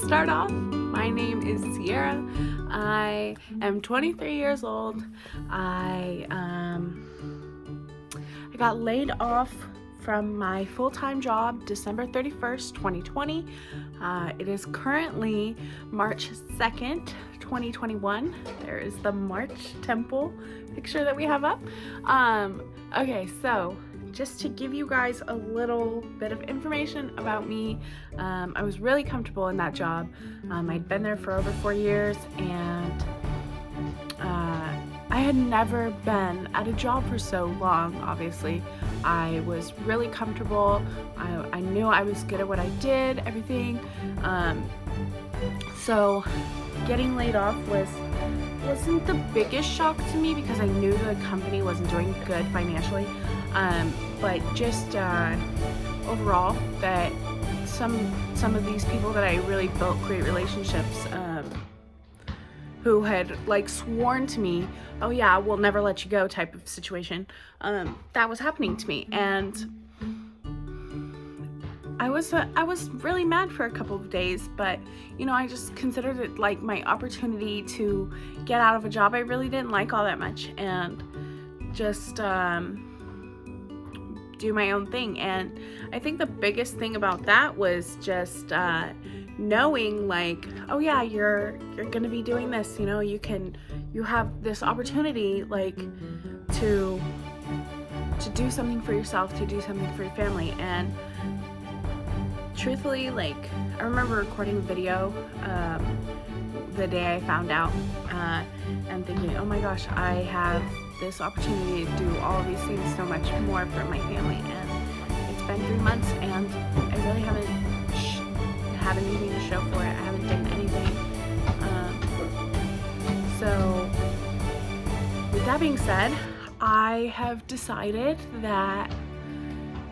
start off, my name is Sierra. I am 23 years old. I got laid off from my full-time job December 31st, 2020. It is currently March 2nd, 2021. There is the March temple picture that we have up. Okay, so just to give you guys a little bit of information about me, I was really comfortable in that job. I'd been there for over 4 years, and I had never been at a job for so long. Obviously, I was really comfortable. I knew I was good at what I did, everything. So getting laid off wasn't the biggest shock to me because I knew the company wasn't doing good financially. But just overall, that some of these people that I really built great relationships, who had like sworn to me, oh yeah, we'll never let you go type of situation, that was happening to me, and I was really mad for a couple of days, but I just considered it like my opportunity to get out of a job I really didn't like all that much and just do my own thing. And I think the biggest thing about that was just knowing like, oh yeah, you're gonna be doing this, you have this opportunity like to do something for yourself, to do something for your family. And truthfully, like, I remember recording a video the day I found out, and thinking, oh my gosh, I have this opportunity to do all of these things so much more for my family. And it's been 3 months, and I really haven't had anything to show for it. I haven't done anything. So with that being said, I have decided that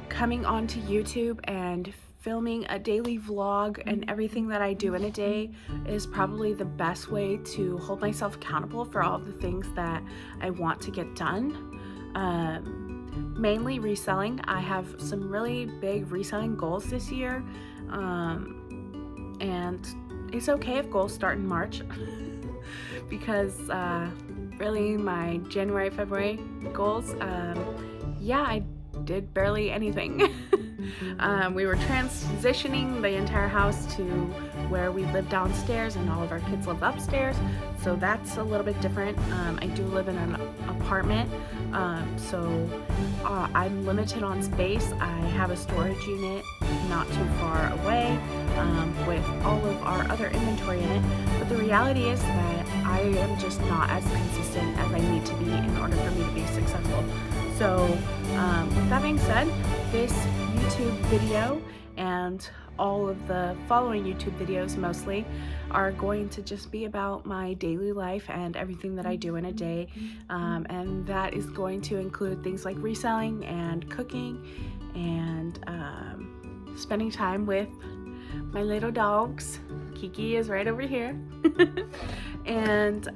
coming onto YouTube and filming a daily vlog and everything that I do in a day is probably the best way to hold myself accountable for all of the things that I want to get done. Mainly reselling. I have some really big reselling goals this year, and it's okay if goals start in March because really my January, February goals, I did barely anything. We were transitioning the entire house to where we live downstairs and all of our kids live upstairs, so that's a little bit different. I do live in an apartment, so I'm limited on space. I have a storage unit not too far away, with all of our other inventory in it, but the reality is that I am just not as consistent as I need to be in order for me to be successful. So with that being said, this YouTube video and all of the following YouTube videos mostly are going to just be about my daily life and everything that I do in a day, and that is going to include things like reselling and cooking and spending time with my little dogs. Kiki is right over here. And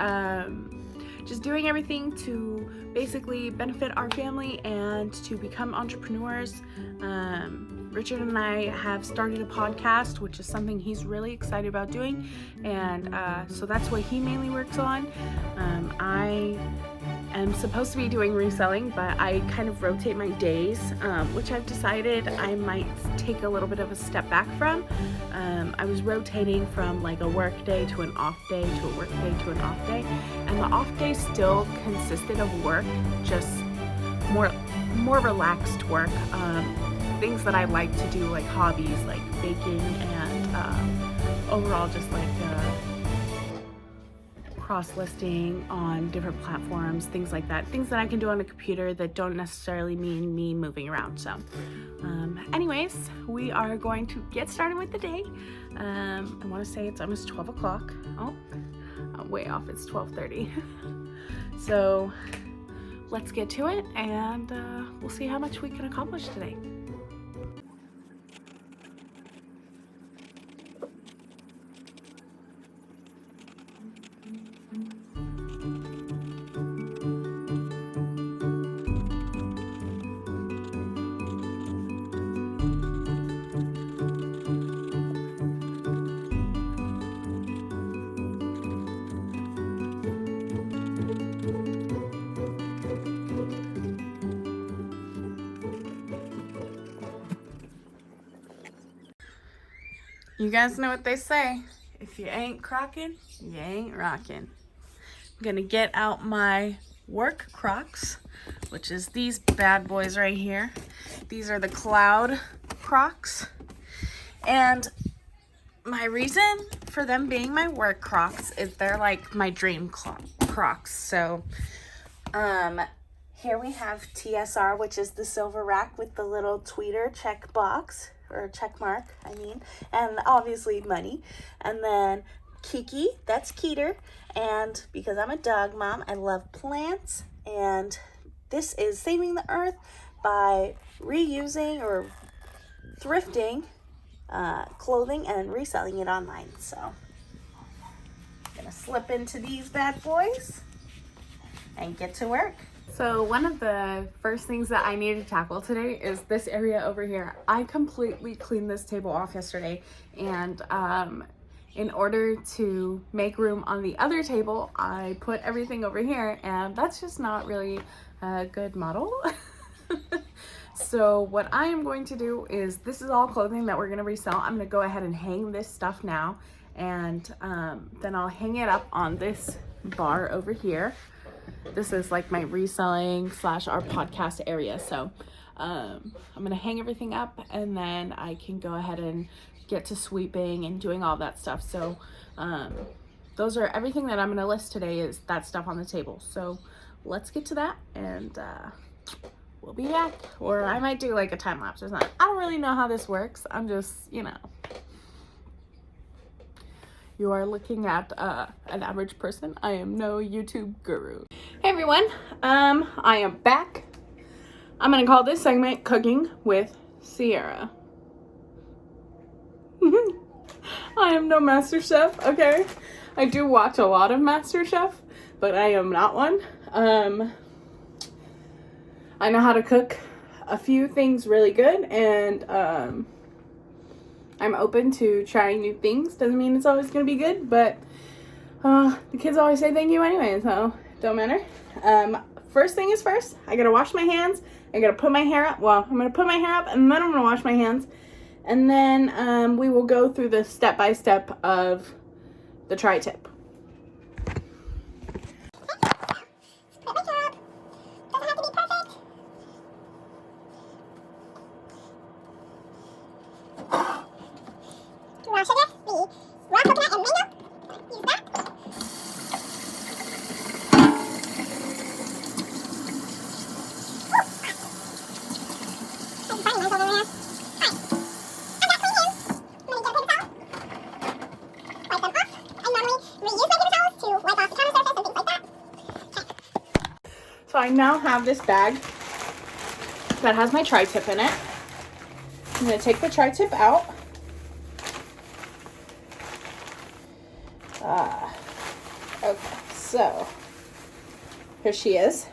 just doing everything to basically benefit our family and to become entrepreneurs. Richard and I have started a podcast, which is something he's really excited about doing, and so that's what he mainly works on. I am supposed to be doing reselling, but I kind of rotate my days, which I've decided I might take a little bit of a step back from. I was rotating from like a work day to an off day to a work day to an off day, and the off day still consisted of work, just more relaxed work, things that I like to do, like hobbies like baking and overall just like cross-listing on different platforms, things like that, things that I can do on a computer that don't necessarily mean me moving around. So anyways, we are going to get started with the day. I want to say it's almost 12 o'clock. Oh, I'm way off, it's 12:30. So let's get to it, and we'll see how much we can accomplish today. You guys know what they say. If you ain't crocking, you ain't rocking. I'm gonna get out my work Crocs, which is these bad boys right here. These are the Cloud Crocs. And my reason for them being my work Crocs is they're like my dream Crocs. So, here we have TSR, which is the silver rack with the little tweeter check box, or check mark, I mean, and obviously money. And then Kiki, that's Keeter. And because I'm a dog mom, I love plants. And this is saving the earth by reusing or thrifting clothing and reselling it online. So I'm gonna slip into these bad boys and get to work. So one of the first things that I need to tackle today is this area over here. I completely cleaned this table off yesterday, and in order to make room on the other table, I put everything over here, and that's just not really a good model. So what I am going to do is, this is all clothing that we're going to resell. I'm going to go ahead and hang this stuff now, and then I'll hang it up on this bar over here. This is like my reselling / our podcast area. So I'm going to hang everything up, and then I can go ahead and get to sweeping and doing all that stuff. So those are everything that I'm going to list today, is that stuff on the table. So let's get to that, and we'll be back. Or I might do like a time lapse or something. I don't really know how this works. I'm just, you know. You are looking at an average person. I am no YouTube guru. Hey everyone, I am back. I'm gonna call this segment Cooking with Sierra. I am no master chef, okay? I do watch a lot of master chef, but I am not one. I know how to cook a few things really good, and I'm open to trying new things. Doesn't mean it's always gonna be good, but the kids always say thank you anyway, so don't matter. First thing is first, I gotta wash my hands. I gotta put my hair up. Well, I'm gonna put my hair up, and then I'm gonna wash my hands. And then we will go through the step-by-step of the tri-tip. So I now have this bag that has my tri-tip in it. I'm going to take the tri-tip out. Okay, so here she is.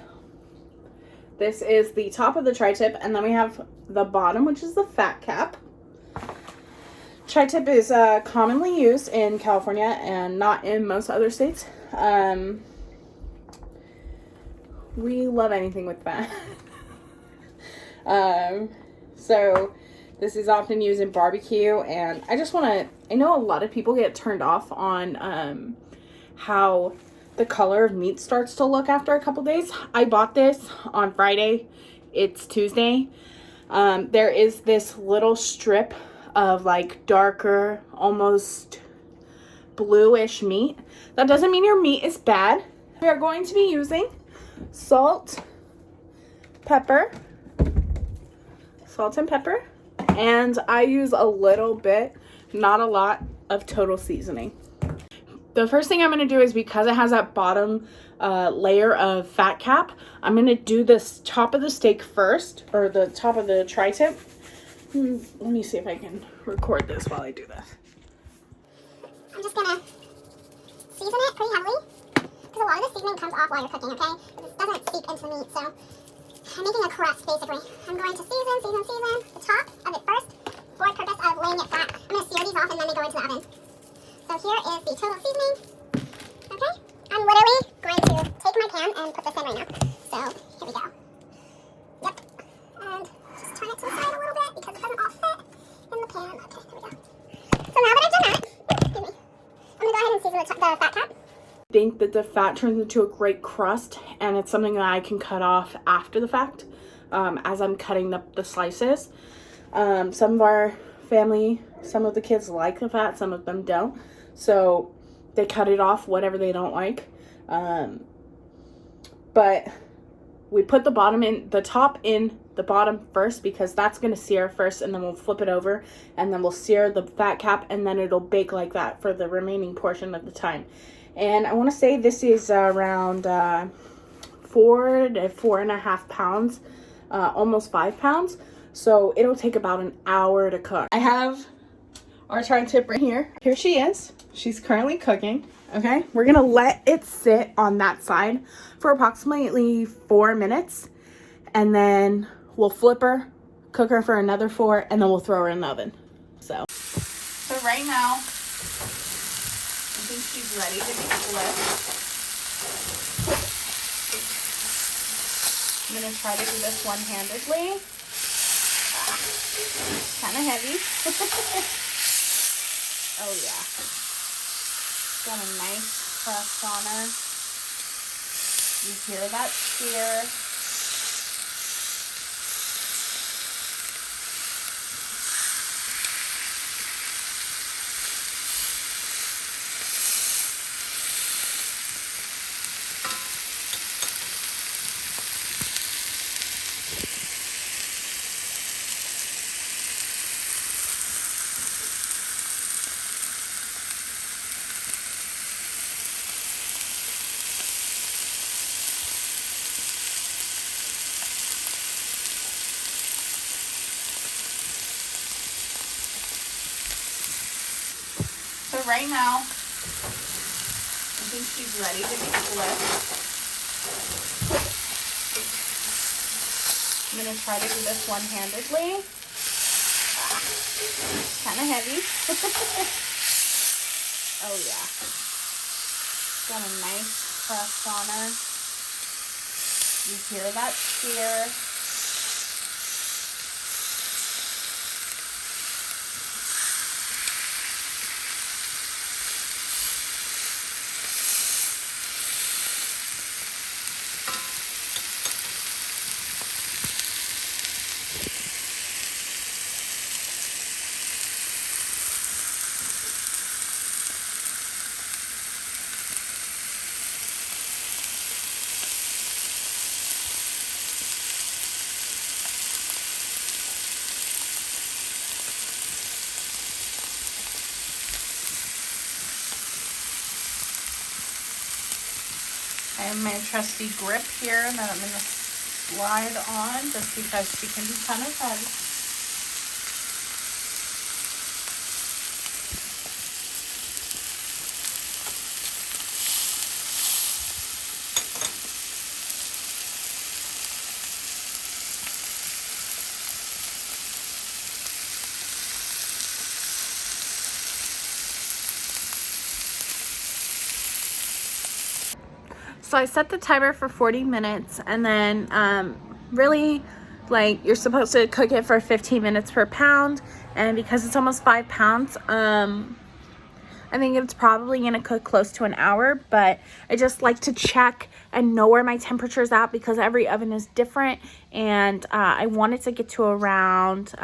This is the top of the tri-tip, and then we have the bottom, which is the fat cap. Tri-tip is commonly used in California and not in most other states. We love anything with fat. So this is often used in barbecue, and I just want to, I know a lot of people get turned off on how the color of meat starts to look after a couple days. I bought this on Friday. It's Tuesday. There is this little strip of like darker, almost bluish meat. That doesn't mean your meat is bad. We are going to be using salt, pepper, and I use a little bit, not a lot, of total seasoning. The first thing I'm going to do is, because it has that bottom layer of fat cap, I'm going to do this top of the steak first, or the top of the tri-tip. Let me see if I can record this while I do this. I'm just going to season it pretty heavily, because a lot of the seasoning comes off while you're cooking, okay? It doesn't seep into the meat, so I'm making a crust, basically. I'm going to season the top of it first, for the purpose of laying it flat. I'm going to sear these off, and then they go into the oven. So here is the total seasoning. Okay? I'm literally going to take my pan and put this in right now. So here we go. Yep. And just turn it to the side a little bit, because it doesn't all fit in the pan. Okay, there we go. So now that the fat cap. I think that the fat turns into a great crust, and it's something that I can cut off after the fact as I'm cutting the slices. Some of our family, some of the kids like the fat, some of them don't, so they cut it off, whatever they don't like. But we put the top in the bottom first, because that's going to sear first, and then we'll flip it over, and then we'll sear the fat cap, and then it'll bake like that for the remaining portion of the time. And I want to say this is around 4 to 4.5 pounds, almost 5 pounds. So it'll take about an hour to cook. I have our tri-tip right here. Here she is. She's currently cooking. Okay, we're gonna let it sit on that side for approximately 4 minutes, and then we'll flip her, cook her for another 4, and then we'll throw her in the oven. So right now, I think she's ready to be flipped. I'm gonna try to do this one-handedly. Kind of heavy. Oh yeah. Got a nice crust on her. You hear that sear. So right now, I think she's ready to be flipped. I'm going to try to do this one-handedly. Kind of heavy. Oh yeah. Got a nice crust on her. You hear that sear. I have my trusty grip here that I'm going to slide on, just because she can be kind of heavy. So I set the timer for 40 minutes, and then really, like, you're supposed to cook it for 15 minutes per pound, and because it's almost 5 pounds, I think it's probably going to cook close to an hour, but I just like to check and know where my temperature is at, because every oven is different, and I want it to get to around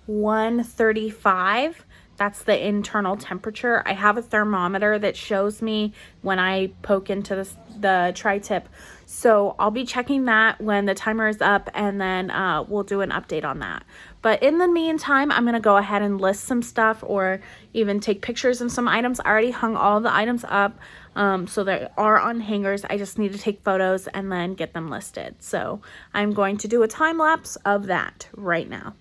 135. That's the internal temperature. I have a thermometer that shows me when I poke into the tri-tip. So I'll be checking that when the timer is up, and then we'll do an update on that. But in the meantime, I'm going to go ahead and list some stuff, or even take pictures of some items. I already hung all the items up, so they are on hangers. I just need to take photos and then get them listed. So I'm going to do a time lapse of that right now.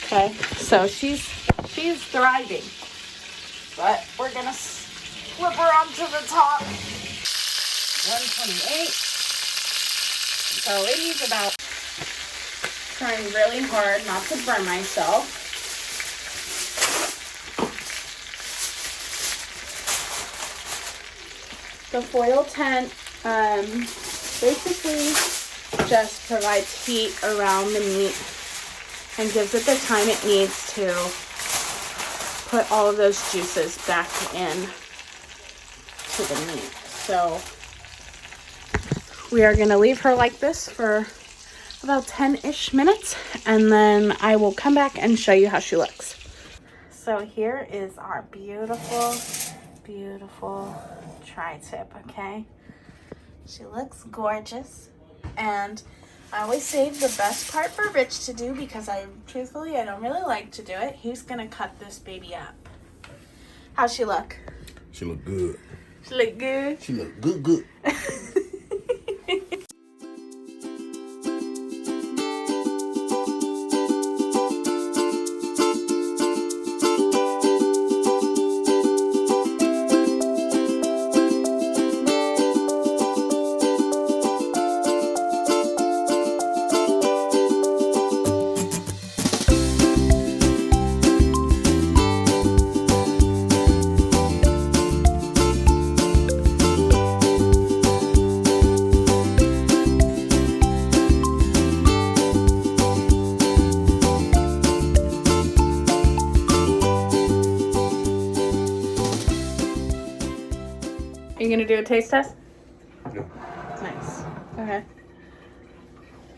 Okay, so she's thriving, but we're gonna flip her onto the top. 128. So it needs about, trying really hard not to burn myself. The foil tent basically just provides heat around the meat and gives it the time it needs to put all of those juices back in to the meat. So we are going to leave her like this for about 10-ish minutes, and then I will come back and show you how she looks. So here is our beautiful, beautiful tri-tip, okay? She looks gorgeous, and I always save the best part for Rich to do because truthfully, I don't really like to do it. He's gonna cut this baby up. How's she look? She look good. She look good? She look good, good. Are you gonna do a taste test? Yeah. Nice. Okay.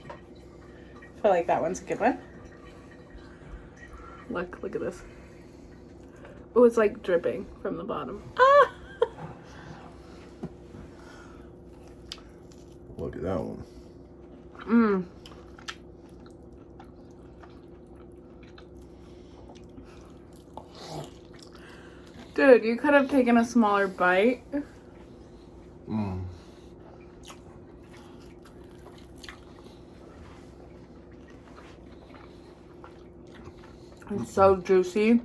I feel like that one's a good one. Look at this. Oh, it's like dripping from the bottom. Ah! Look at that one. Mmm. Dude, you could have taken a smaller bite. Mmm. It's so juicy.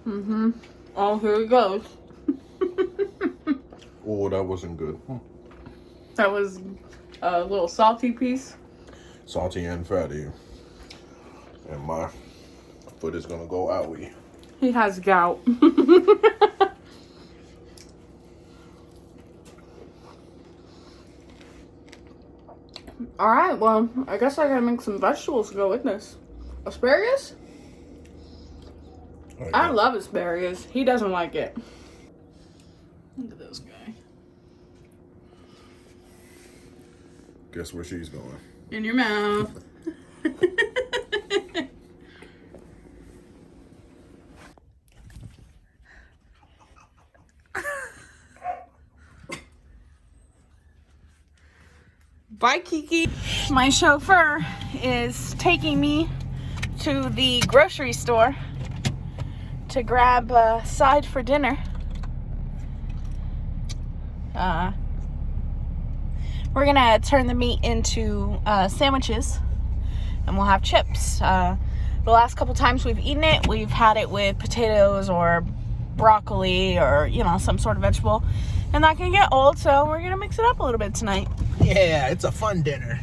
Mm-hmm. Oh, here it goes. Oh, that wasn't good. That was a little salty piece. Salty and fatty. And my foot is gonna go owie. He has gout. Alright, well, I guess I gotta make some vegetables to go with this. Asparagus? I love asparagus. He doesn't like it. Look at this guy. Guess where she's going? In your mouth. Bye, Kiki. My chauffeur is taking me to the grocery store to grab a side for dinner. We're gonna turn the meat into sandwiches, and we'll have chips. The last couple times we've eaten it, we've had it with potatoes or broccoli or, you know, some sort of vegetable, and that can get old, so we're gonna mix it up a little bit tonight. Yeah, it's a fun dinner.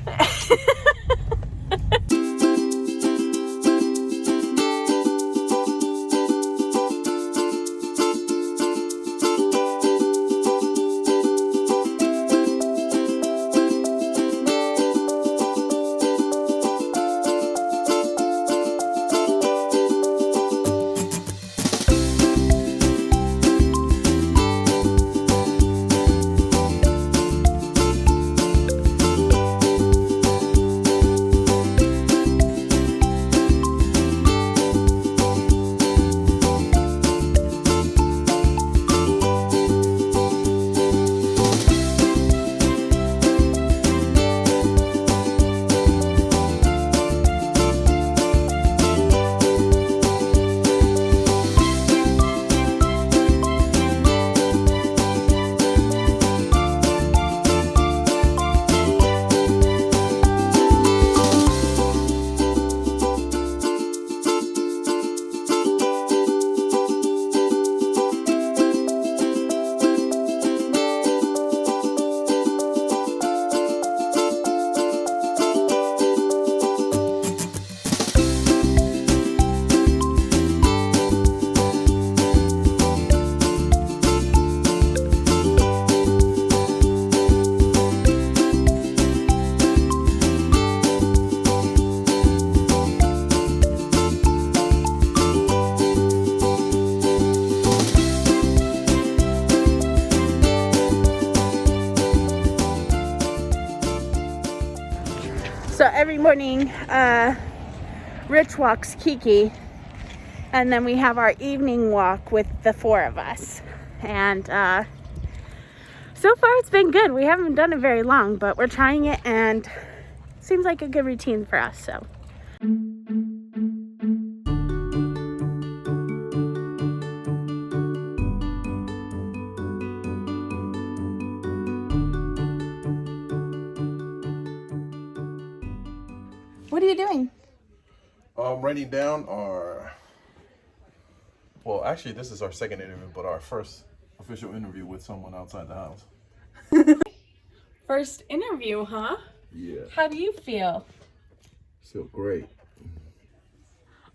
So every morning, Rich walks Kiki, and then we have our evening walk with the four of us. And so far it's been good. We haven't done it very long, but we're trying it, and it seems like a good routine for us. So. What are you doing? Writing down our, well, actually, this is our second interview, but our first official interview with someone outside the house. First interview, huh? Yeah. How do you feel? Feel great.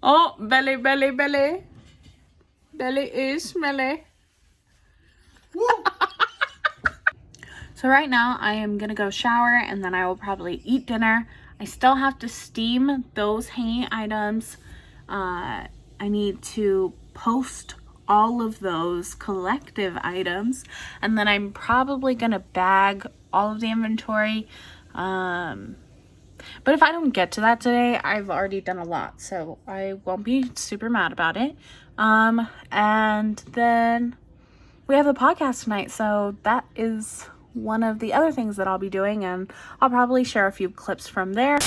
Oh, belly, belly, belly. Belly is smelly. So right now I am gonna go shower, and then I will probably eat dinner. I still have to steam those hanging items. I need to post all of those collective items, and then I'm probably gonna bag all of the inventory. But if I don't get to that today, I've already done a lot, so I won't be super mad about it. And then we have the podcast tonight, so that is one of the other things that I'll be doing, and I'll probably share a few clips from there.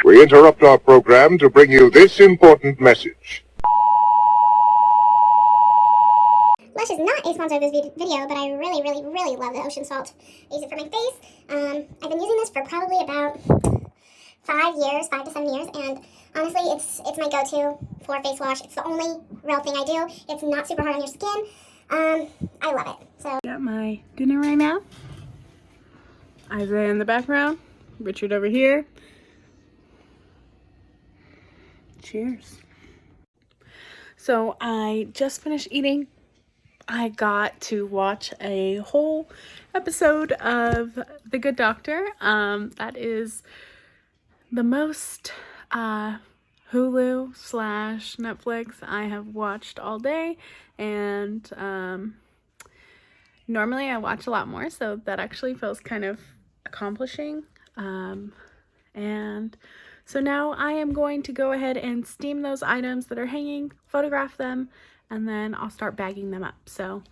We interrupt our program to bring you this important message. Lush is not a sponsor of this video, but I really, really, really love the ocean salt. I use it for my face. I've been using this for probably about 5 to 7 years, and honestly, it's my go-to for face wash. It's the only real thing I do. It's not super hard on your skin. I love it. So Got my dinner right now. Isaiah in the background, Richard over here. Cheers. So I just finished eating. I got to watch a whole episode of The Good Doctor. That is the most Hulu/Netflix I have watched all day, and normally I watch a lot more, so that actually feels kind of accomplishing. And so now I am going to go ahead and steam those items that are hanging, photograph them, and then I'll start bagging them up. So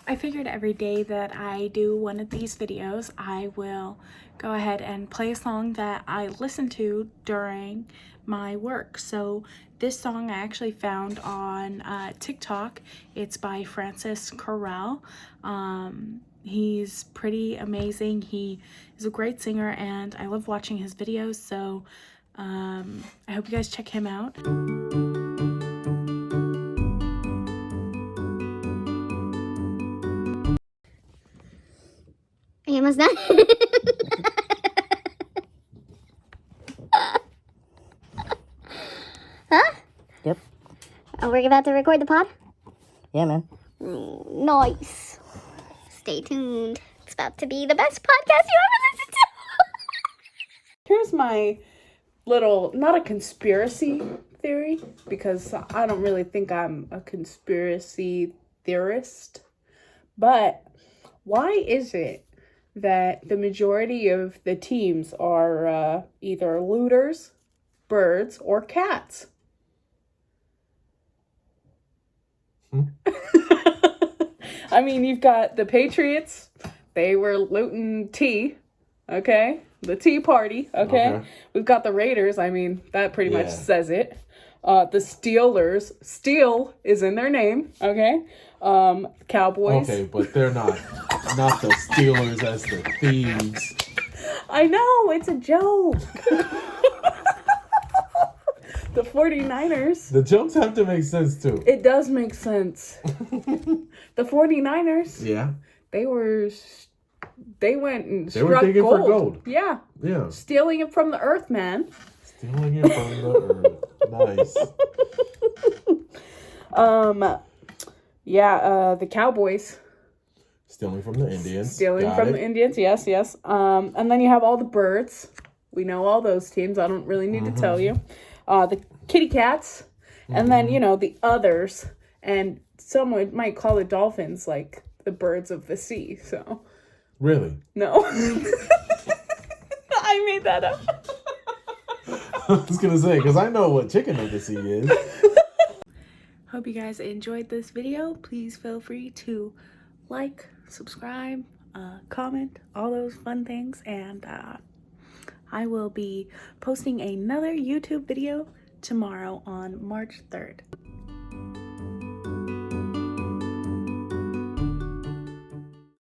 I figured every day that I do one of these videos, I will go ahead and play a song that I listen to during my work. So this song I actually found on TikTok. It's by Karel. He's pretty amazing. He is a great singer, and I love watching his videos. So I hope you guys check him out. are you almost done? Huh? Yep. Oh, we're about to record the pod? Yeah, man. Nice. Stay tuned. It's about to be the best podcast you ever listened to. Here's my little, not a conspiracy theory, because I don't really think I'm a conspiracy theorist, but why is it that the majority of the teams are either looters, birds, or cats? I mean, you've got the Patriots. They were looting tea, okay? The Tea Party, okay? We've got the Raiders. I mean, that pretty much says it. The Steelers. Steel is in their name, okay? Cowboys. Okay, but they're not the Steelers as the thieves. I know, it's a joke. The 49ers. The jokes have to make sense too. It does make sense. The 49ers. Yeah. They went and They were struck digging gold. for gold. Yeah. Yeah. Stealing it from the earth, man. Stealing it from the earth. Nice. The Cowboys. Stealing from the Indians. Stealing from the Indians, yes. And then you have all the birds. We know all those teams. I don't really need to tell you. The kitty cats. And then, the others. And someone might call the dolphins like the birds of the sea, so. Really? No. I made that up. I was going to say, because I know what chicken of the sea is. Hope you guys enjoyed this video. Please feel free to like, subscribe, comment, all those fun things. And I will be posting another YouTube video tomorrow on March 3rd.